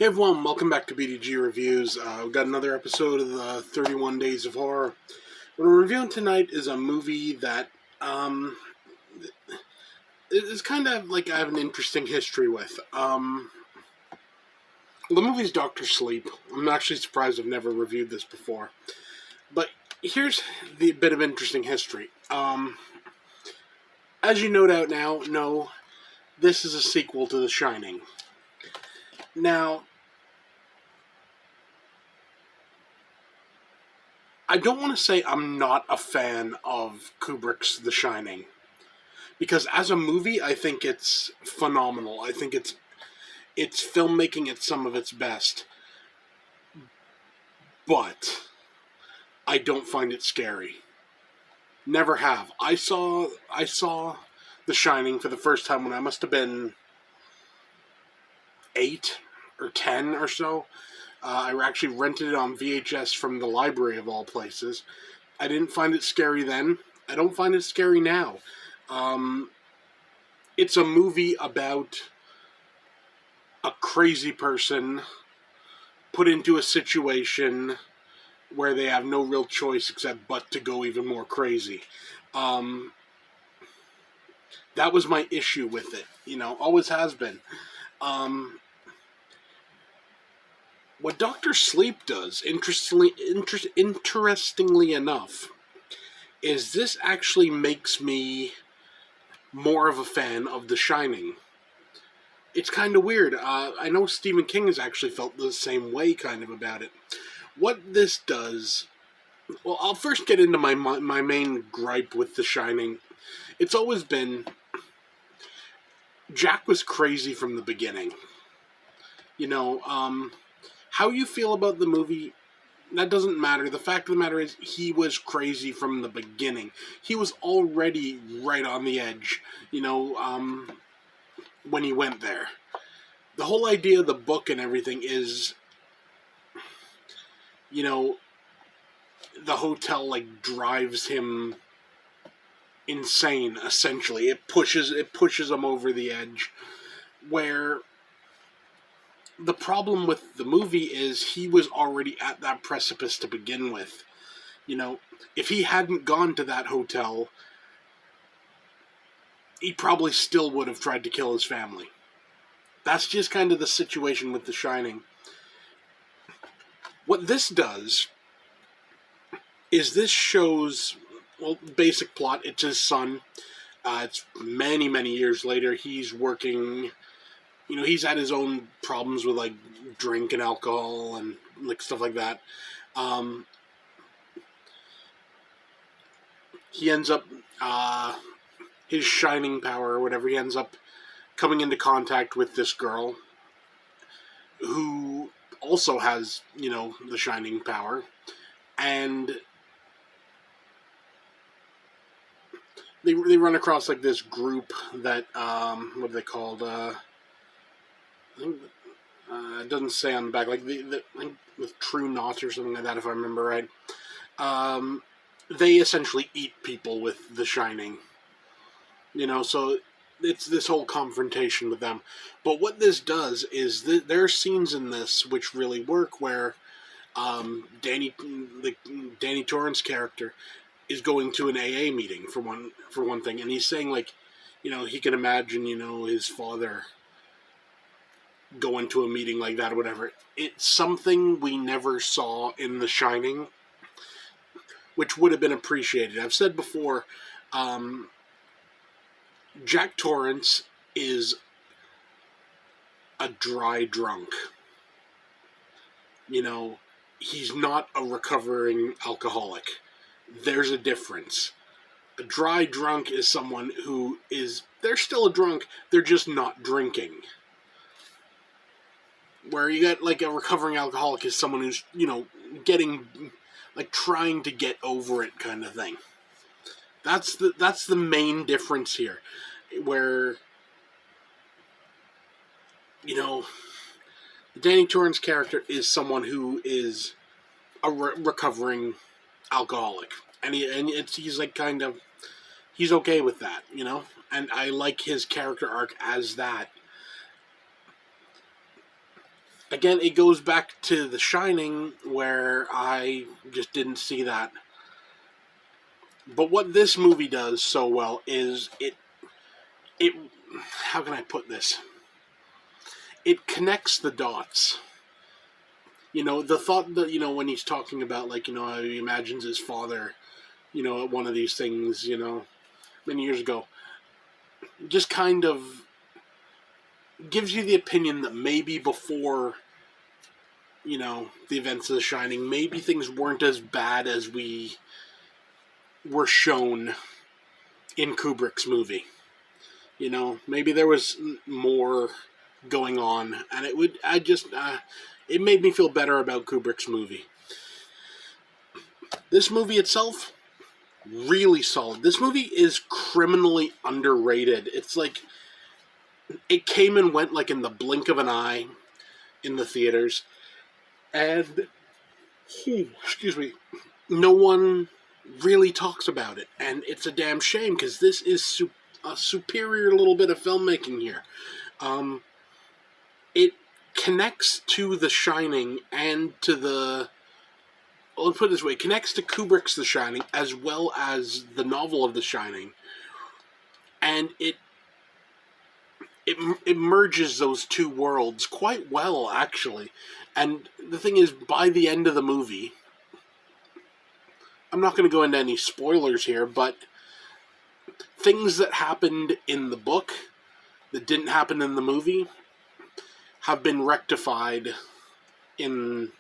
Hey everyone, welcome back to BDG Reviews. We've got another episode of the 31 Days of Horror. What we're reviewing tonight is a movie that is kind of like I have an interesting history with. The movie's Doctor Sleep. I'm actually surprised I've never reviewed this before. But here's the bit of interesting history. As you no doubt now know, this is a sequel to The Shining. Now, I don't want to say I'm not a fan of Kubrick's The Shining, because as a movie, I think it's phenomenal. I think it's filmmaking at some of its best, but I don't find it scary. Never have. I saw The Shining for the first time when I must have been 8 or 10 or so. I actually rented it on VHS from the library of all places. I didn't find it scary then. I don't find it scary now. It's a movie about a crazy person put into a situation where they have no real choice except but to go even more crazy. That was my issue with it. Always has been. What Dr. Sleep does, interestingly enough, is this actually makes me more of a fan of The Shining. It's kind of weird. I know Stephen King has actually felt the same way kind of about it. What this does... Well, I'll first get into my main gripe with The Shining. It's always been... Jack was crazy from the beginning. How you feel about the movie, that doesn't matter. The fact of the matter is, he was crazy from the beginning. He was already right on the edge, when he went there. The whole idea of the book and everything is, the hotel, drives him insane, essentially. It pushes him over the edge, where... The problem with the movie is he was already at that precipice to begin with. If he hadn't gone to that hotel, he probably still would have tried to kill his family. That's just kind of the situation with The Shining. What this does is this shows, basic plot, it's his son. It's many, many years later. He's working... he's had his own problems with, drink and alcohol and, stuff like that. He ends up, his shining power or whatever, he ends up coming into contact with this girl who also has, the shining power. And they run across, this group that, what are they called? It doesn't say on the back, with True Knots or something like that, if I remember right. They essentially eat people with The Shining. So it's this whole confrontation with them. But what this does is there are scenes in this which really work, where Danny Torrance character is going to an AA meeting for one thing, and he's saying he can imagine his father go into a meeting like that or whatever. It's something we never saw in The Shining, which would have been appreciated. I've said before, Jack Torrance is a dry drunk. He's not a recovering alcoholic. There's a difference. A dry drunk is someone who is... They're still a drunk, they're just not drinking. Where you got, a recovering alcoholic is someone who's, getting, trying to get over it kind of thing. That's the main difference here. Where, the Danny Torrance character is someone who is a recovering alcoholic. And he's he's okay with that, And I like his character arc as that. again, it goes back to The Shining, where I just didn't see that. But what this movie does so well is it how can I put this? It connects the dots. The thought that, when he's talking about, like, how he imagines his father, at one of these things, many years ago, just kind of gives you the opinion that maybe before, the events of The Shining, maybe things weren't as bad as we were shown in Kubrick's movie. Maybe there was more going on, and it made me feel better about Kubrick's movie. This movie itself, really solid. This movie is criminally underrated. It's like, it came and went like in the blink of an eye in the theaters, and, excuse me, no one really talks about it, and it's a damn shame, because this is a superior little bit of filmmaking here. It connects to The Shining and to let's put it this way, it connects to Kubrick's The Shining as well as the novel of The Shining, and it merges those two worlds quite well, actually. And the thing is, by the end of the movie, I'm not going to go into any spoilers here, but things that happened in the book that didn't happen in the movie have been rectified in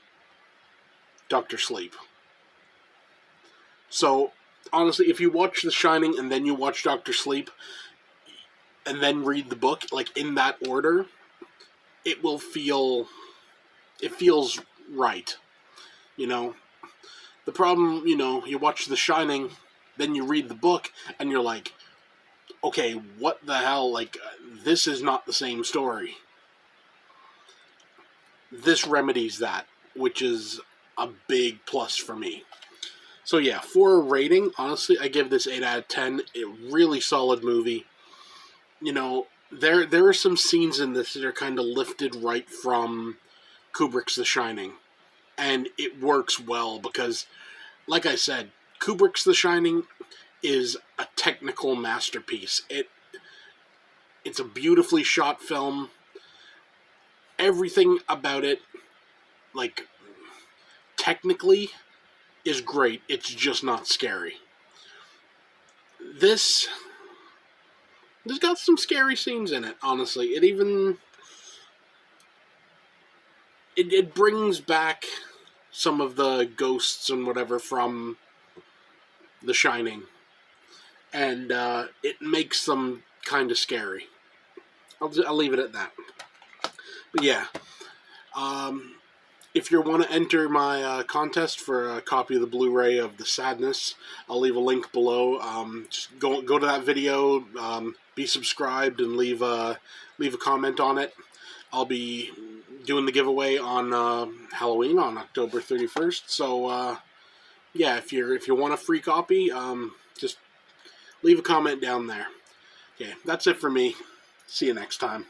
Dr. Sleep. So, honestly, if you watch The Shining and then you watch Dr. Sleep and then read the book, like, in that order, it feels right. The problem, you watch The Shining, then you read the book, and you're like, okay, what the hell? Like, this is not the same story. This remedies that, which is a big plus for me. So yeah, for a rating, honestly, I give this 8 out of 10. A really solid movie. There are some scenes in this that are kind of lifted right from Kubrick's The Shining. And it works well because, like I said, Kubrick's The Shining is a technical masterpiece. It's a beautifully shot film. Everything about it, like, technically, is great. It's just not scary. There's got some scary scenes in it, honestly. It brings back some of the ghosts and whatever from The Shining. And it makes them kind of scary. I'll leave it at that. But yeah, if you want to enter my contest for a copy of the Blu-ray of The Sadness, I'll leave a link below. Just go to that video, be subscribed, and leave a comment on it. I'll be doing the giveaway on Halloween on October 31st. So yeah, if you want a free copy, just leave a comment down there. Okay, that's it for me. See you next time.